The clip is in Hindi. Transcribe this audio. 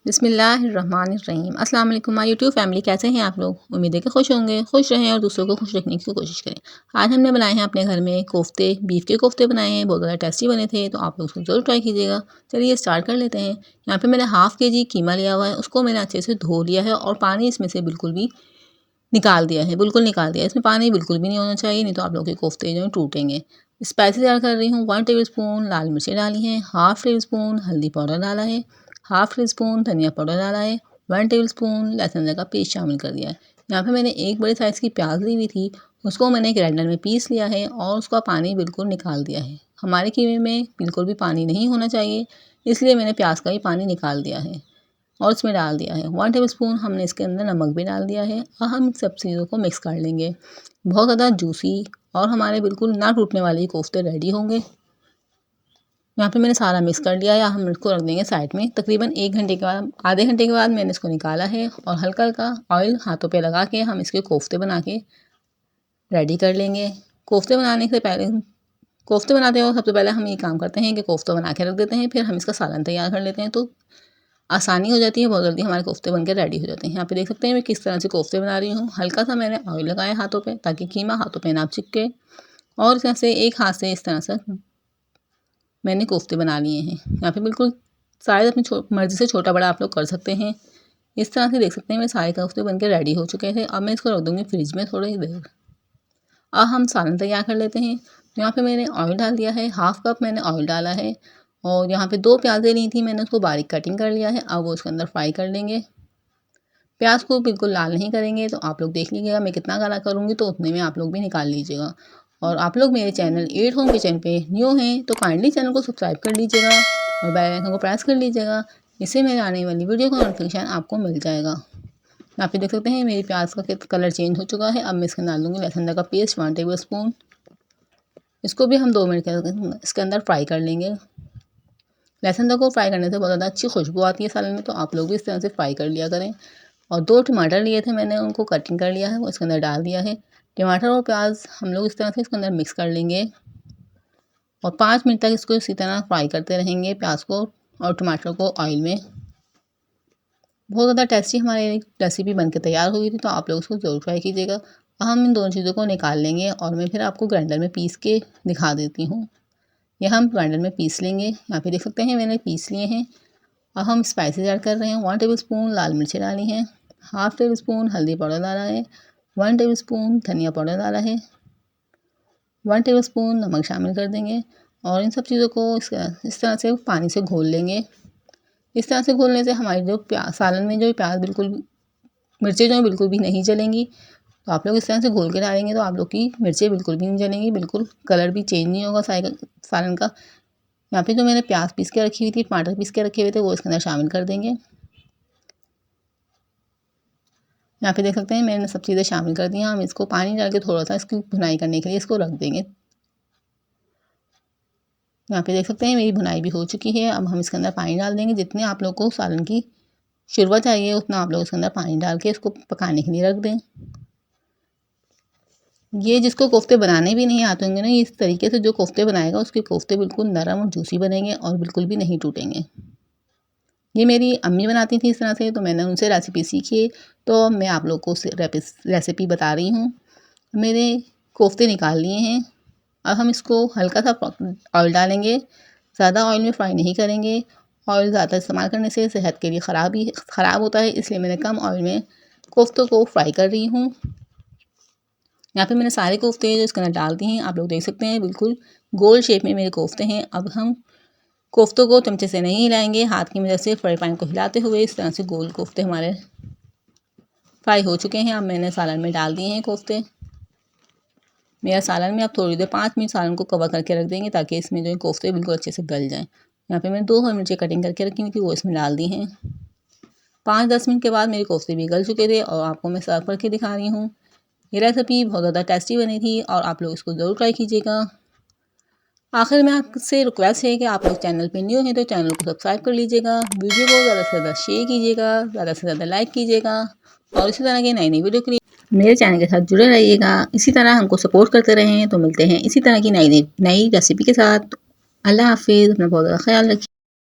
बिस्मिल्लाहिर्रहमानिर्रहीम। अस्सलाम वालेकुम माय यूट्यूब फैमिली, कैसे हैं आप लोग? उम्मीद है कि खुश होंगे, खुश रहें और दूसरों को खुश रखने की कोशिश करें। आज हमने बनाए हैं अपने घर में कोफ्ते, बीफ के कोफ्ते बनाए हैं, बहुत ज़्यादा टेस्टी बने थे, तो आप लोग उसको ज़रूर ट्राई कीजिएगा। चलिए स्टार्ट कर लेते हैं। यहाँ पे मैंने हाफ़ केजी कीमा लिया हुआ है, उसको मैंने अच्छे से धो लिया है और पानी इसमें से बिल्कुल भी निकाल दिया है, बिल्कुल निकाल दिया है। इसमें पानी बिल्कुल भी नहीं होना चाहिए, नहीं तो आप लोग के कोफ्ते जो हैं टूटेंगे। स्पाइसेस ऐड कर रही हूँ। 1 टेबल स्पून लाल मिर्चें डाली हैं, हाफ़ टेबल स्पून हल्दी पाउडर डाला है, हाफ़ टी स्पून धनिया पाउडर डाला है, 1 टेबल स्पून लहसुन अदरक का पेस्ट शामिल कर दिया है। यहाँ पे मैंने एक बड़े साइज़ की प्याज ली हुई थी, उसको मैंने ग्राइंडर में पीस लिया है और उसका पानी बिल्कुल निकाल दिया है। हमारे कीमे में बिल्कुल भी पानी नहीं होना चाहिए, इसलिए मैंने प्याज का ही पानी निकाल दिया है और उसमें डाल दिया है। 1 टेबल स्पून हमने इसके अंदर नमक भी डाल दिया है और हम सब चीज़ों को मिक्स कर लेंगे। बहुत ज़्यादा जूसी और हमारे बिल्कुल ना टूटने वाले कोफ्ते रेडी होंगे। यहाँ पे मैंने सारा मिक्स कर लिया है, हम इसको रख देंगे साइड में। तकरीबन 1 घंटे के बाद, आधे घंटे के बाद मैंने इसको निकाला है और हल्का हल्का ऑयल हाथों पे लगा के हम इसके कोफ्ते बना के रेडी कर लेंगे। कोफ्ते बनाने से पहले, कोफ्ते बनाते हो सबसे पहले हम ये काम करते हैं कि कोफ्ता बना के रख देते हैं, फिर हम इसका सालन तैयार कर लेते हैं, तो आसानी हो जाती है, बहुत जल्दी हमारे कोफ्ते बनकर रेडी हो जाते हैं। यहाँ पे देख सकते हैं मैं किस तरह से कोफ्ते बना रही हूँ। हल्का सा मैंने ऑयल लगाया हाथों पे ताकि कीमा हाथों पे ना चिपके और इस तरह से एक हाथ से इस तरह से मैंने कोफ्ते बना लिए हैं। यहाँ पे बिल्कुल साइज़ अपनी मर्ज़ी से छोटा बड़ा आप लोग कर सकते हैं। इस तरह से देख सकते हैं मेरे सारे कोफ्ते बनके रेडी हो चुके हैं। अब मैं इसको रख दूँगी फ्रिज में थोड़ी देर। अब हम सालन तैयार कर लेते हैं। यहाँ पे मैंने ऑयल डाल दिया है, हाफ़ कप मैंने ऑयल डाला है और यहाँ पे 2 प्याज़ें ली थी मैंने, उसको बारीक कटिंग कर लिया है। अब वो उसके अंदर फ्राई कर लेंगे। प्याज को बिल्कुल लाल नहीं करेंगे, तो आप लोग देख लीजिएगा मैं कितना काला करूँगी तो उतने में आप लोग भी निकाल लीजिएगा। और आप लोग मेरे चैनल एट होम किचन पे न्यू हैं तो काइंडली चैनल को सब्सक्राइब कर लीजिएगा और बेल आइकन को प्रेस कर लीजिएगा, इससे मेरे आने वाली वीडियो का नोटिफिकेशन आपको मिल जाएगा। यहाँ पे देख सकते हैं मेरी प्याज का कलर चेंज हो चुका है। अब मैं इसके डाल दूँगी लहसुन अदरक का पेस्ट 1 टेबल स्पून। इसको भी हम 2 मिनट के इसके अंदर फ्राई कर लेंगे। लहसुन अदरक को फ्राई करने से बहुत ज़्यादा अच्छी खुशबू आती है सालन में, तो आप लोग भी इस तरह से फ्राई कर लिया करें। और 2 टमाटर लिए थे मैंने, उनको कटिंग कर लिया है, वो इसके अंदर डाल दिया है। टमाटर और प्याज हम लोग इस तरह से इसके अंदर मिक्स कर लेंगे और 5 मिनट तक इसको इसी तरह फ्राई करते रहेंगे, प्याज को और टमाटर को ऑयल में। बहुत ज़्यादा टेस्टी हमारी रेसिपी बनके तैयार हुई थी, तो आप लोग इसको ज़रूर ट्राई कीजिएगा। अब हम इन दोनों चीज़ों को निकाल लेंगे और मैं फिर आपको ग्राइंडर में पीस के दिखा देती हूँ। यह हम ग्राइंडर में पीस लेंगे। यहाँ पे देख सकते हैं मैंने पीस लिए हैं। अब हम स्पाइसेस ऐड कर रहे हैं। 1 टेबल स्पून लाल मिर्चें डाली हैं, हाफ़ टेबल स्पून हल्दी पाउडर डाला है, 1 टेबल स्पून धनिया पाउडर डाला है, 1 टेबल स्पून नमक शामिल कर देंगे और इन सब चीज़ों को इस तरह से पानी से घोल लेंगे। इस तरह से घोलने से हमारी जो सालन में जो प्याज बिल्कुल, मिर्चें जो हैं बिल्कुल भी नहीं जलेंगी। तो आप लोग इस तरह से घोल के डालेंगे तो आप लोग की मिर्चें बिल्कुल भी नहीं जलेंगी, बिल्कुल कलर भी चेंज नहीं होगा सालन का। यहाँ पे जो मैंने प्याज पीस के रखी हुई थी, टमाटर पीस के रखे हुए थे, वो इसके अंदर शामिल कर देंगे। यहाँ पे देख सकते हैं मैंने सब चीज़ें शामिल कर दी हैं। हम इसको पानी डाल के थोड़ा सा इसकी भुनाई करने के लिए इसको रख देंगे। यहाँ पे देख सकते हैं मेरी भुनाई भी हो चुकी है। अब हम इसके अंदर पानी डाल देंगे। जितने आप लोग को सालन की शोरबा चाहिए उतना आप लोग इसके अंदर पानी डाल के इसको पकाने के लिए रख दें। ये जिसको कोफ्ते बनाने भी नहीं आते होंगे ना, इस तरीके से जो कोफ्ते बनाएगा उसके कोफ्ते बिल्कुल नरम और जूसी बनेंगे और बिल्कुल भी नहीं टूटेंगे। ये मेरी अम्मी बनाती थी इस तरह से, तो मैंने उनसे रेसिपी सीखी, तो मैं आप लोग को रेसिपी बता रही हूँ। मेरे कोफ्ते निकाल लिए हैं। अब हम इसको हल्का सा ऑयल डालेंगे, ज़्यादा ऑयल में फ्राई नहीं करेंगे। ऑयल ज़्यादा इस्तेमाल करने से सेहत के लिए ख़राब होता है, इसलिए मैंने कम ऑयल में कोफ्तों को फ्राई कर रही हूँ। यहाँ पे मैंने सारे कोफ्ते जो इसके अंदर डाल दिए हैं, आप लोग देख सकते हैं बिल्कुल गोल शेप में मेरे कोफ्ते हैं। अब हम कोफ्तों को चमचे से नहीं हिलाएंगे, हाथ की मदद से फ्राई पैन को हिलाते हुए इस तरह से गोल कोफ्ते हमारे फ्राई हो चुके हैं। अब मैंने सालन में डाल दिए हैं कोफ्ते। मेरा सालन में आप थोड़ी देर 5 मिनट सालन को कवर करके रख देंगे ताकि इसमें जो है कोफ्ते बिल्कुल अच्छे से गल जाएँ। यहाँ पे मैंने 2 हरी मिर्चें कटिंग करके रखी हुई थी, वो इसमें डाल दी हैं। 5-10 मिनट के बाद मेरे कोफ्ते भी गल चुके थे और आपको मैं सर्व करके दिखा रही हूँ। ये रेसिपी बहुत ज़्यादा टेस्टी बनी थी और आप लोग इसको ज़रूर ट्राई कीजिएगा। आखिर में आपसे रिक्वेस्ट है कि आप लोग चैनल पे न्यू हैं तो चैनल को सब्सक्राइब कर लीजिएगा, वीडियो को ज़्यादा से ज़्यादा शेयर कीजिएगा, ज़्यादा से ज़्यादा लाइक कीजिएगा और इसी तरह की नई नई वीडियो के लिए मेरे चैनल के साथ जुड़े रहिएगा। इसी तरह हमको सपोर्ट करते रहें। तो मिलते हैं इसी तरह की नई रेसिपी के साथ। अल्लाह हाफिज़। अपना बहुत ज़्यादा ख्याल रखिए।